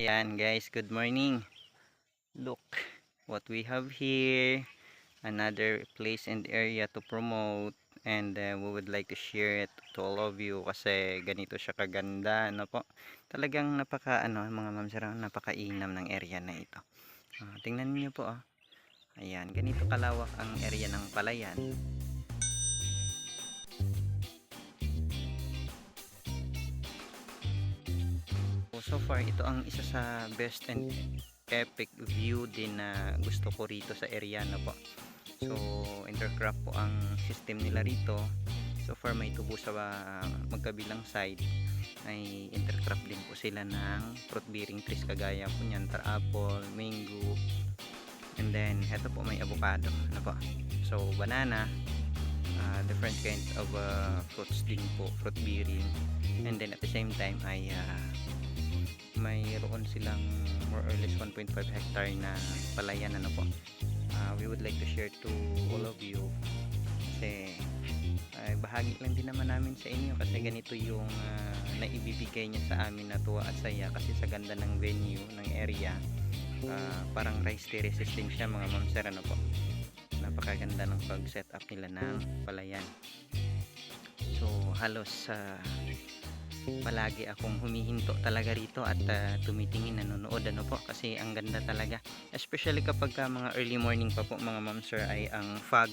Ayan guys, good morning. Look what we have here. Another place and area to promote. And we would like to share it to all of you kasi ganito siya kaganda. Ano po? Talagang mga ma'am sir, napakainam ng area na ito. Tingnan niyo po. Ayan, ganito kalawak ang area ng Palayan. So far, ito ang isa sa best and epic view din na gusto ko rito sa area na po. So intercrop po ang system nila rito. So far may tubo sa magkabilang side, ay intercrop din po sila ng fruit bearing trees kagaya po niyan, apple, mango, and then heto po may avocado ano po. So banana, different kinds of fruits din po, fruit bearing, and then at the same time ay mayroon silang more or less 1.5 hectare na palayan ano po. We would like to share to all of you kasi bahagi lang din naman namin sa inyo kasi ganito yung naibibigay niya sa amin na tuwa at saya kasi sa ganda ng venue ng area. Parang rice terrace system siya mga ma'am sir ano po. Napakaganda ng pag set up nila ng palayan. So halos palagi akong humihinto talaga rito at tumitingin, nanonood ano po kasi ang ganda talaga, especially kapag mga early morning pa po mga ma'am sir ay ang fog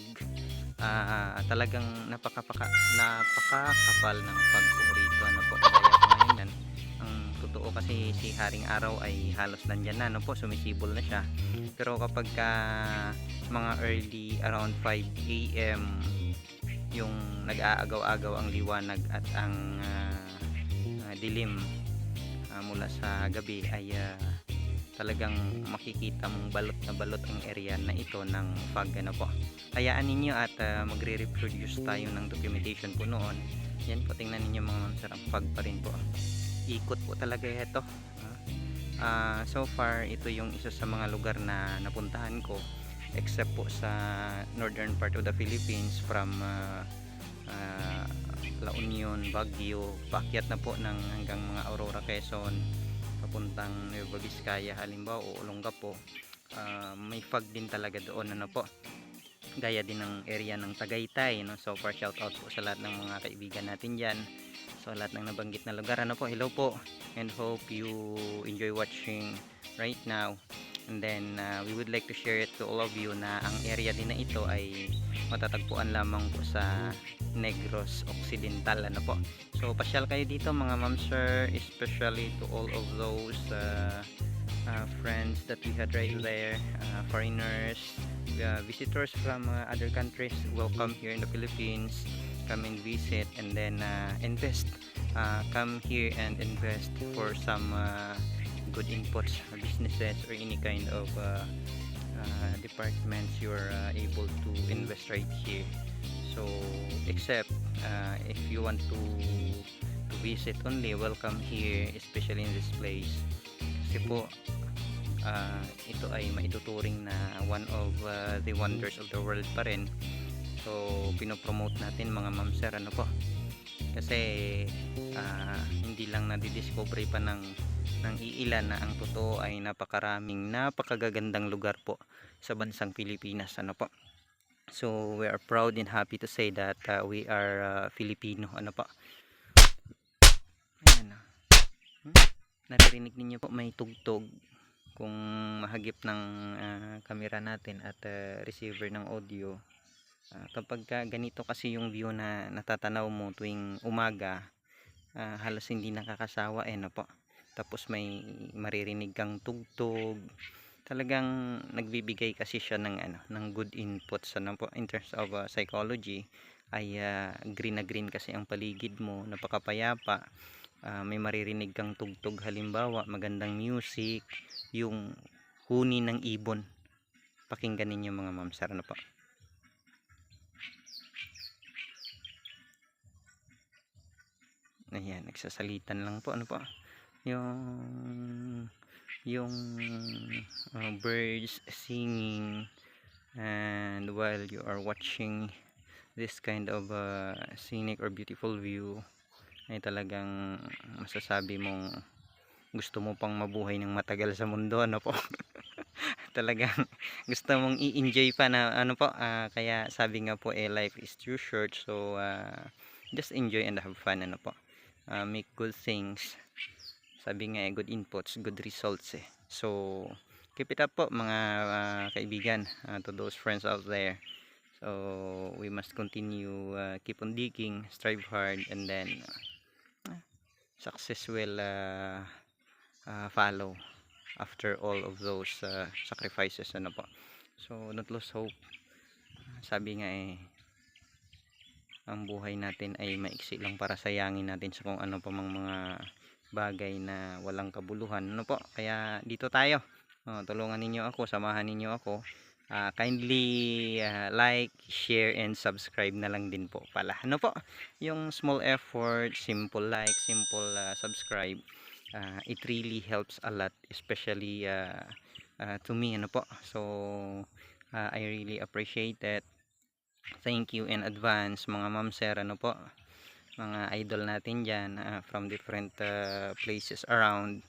talagang napakakapal ng fog po rito ano po. Kaya po ngayon ang totoo kasi si haring araw ay halos nandyan na ano po, sumisibol na siya, pero kapag mga early around 5 AM yung nag-aagaw-agaw ang liwanag at ang dilim mula sa gabi ay talagang makikita mong balot na balot ang area na ito ng fog ano po. Hayaan ninyo at magre-reproduce tayo ng documentation po noon. Yan po, tingnan ninyo mga ma'am sir, ang fog pa rin po, ikot po talaga ito. So far ito yung isa sa mga lugar na napuntahan ko except po sa northern part of the Philippines from La Union, Baguio, paakyat na po ng hanggang mga Aurora, Quezon, papuntang Nueva Vizcaya halimbawa o Olongapo. May fog din talaga doon ano po, gaya din ng area ng Tagaytay no? So far shout out po sa lahat ng mga kaibigan natin dyan, so lahat ng nabanggit na lugar ano po, hello po and hope you enjoy watching right now. And then we would like to share it to all of you na ang area din na ito ay matatagpuan lamang po sa Negros Occidental ano po. So pasyal kayo dito mga ma'am sir, especially to all of those friends that we had right there, foreigners, visitors from other countries, welcome here in the Philippines. Come and visit and then invest, come here and invest for some good inputs, businesses or any kind of departments you're able to invest right here. So except if you want to visit only, welcome here, especially in this place kasi po ito ay maituturing na one of the wonders of the world pa rin. So pinopromote natin mga ma'am sir ano po kasi hindi lang nadidiscover pa ng iilan na ang totoo ay napakaraming napakagagandang lugar po sa bansang Pilipinas ano po. So we are proud and happy to say that we are Filipino ano po. Ayan, naririnig ninyo po may tugtog kung mahagip ng camera natin at receiver ng audio. Kapag ganito kasi yung view na natatanaw mo tuwing umaga, halos hindi nakakasawa no po. Tapos may maririnig kang tugtog, talagang nagbibigay kasi siya ng good inputs ano po, in terms of psychology ay green na green kasi ang paligid mo, napakapayapa. May maririnig kang tugtog halimbawa magandang music, yung huni ng ibon, pakinggan ninyo mga ma'am sir ano po. Ayan, nagsasalitan lang po ano po yung birds singing, and while you are watching this kind of scenic or beautiful view ay talagang masasabi mong gusto mo pang mabuhay ng matagal sa mundo, ano po. Talagang gusto mong i-enjoy pa na ano po, kaya sabi nga po life is too short, so just enjoy and have fun, ano po. Make good things, sabi nga good inputs, good results so keep it up po mga kaibigan, to those friends out there. So we must continue, keep on digging, strive hard, and then success will follow after all of those sacrifices, ano po. So don't lose hope. Sabi nga ang buhay natin ay maiksi lang para sayangin natin sa kung ano pa mang mga bagay na walang kabuluhan, ano po. Kaya dito tayo, tulungan ninyo ako, samahan ninyo ako. Kindly like, share, and subscribe na lang din po pala, ano po. Yung small effort, simple like, simple subscribe, it really helps a lot, especially to me, ano po. So I really appreciate it. Thank you in advance mga ma'am sir, ano po, mga idol natin dyan, from different places around.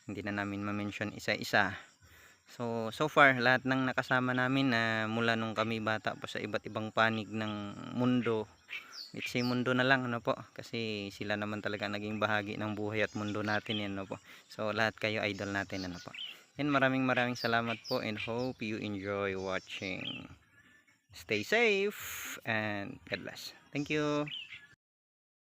Hindi na namin ma-mention isa-isa. So far lahat ng nakasama namin na mula nung kami bata pa sa iba't ibang panig ng mundo, let's say mundo na lang, ano po, kasi sila naman talaga naging bahagi ng buhay at mundo natin yan, ano po. So lahat kayo idol natin, ano po. And maraming salamat po, and hope you enjoy watching. Stay safe and God bless. Thank you.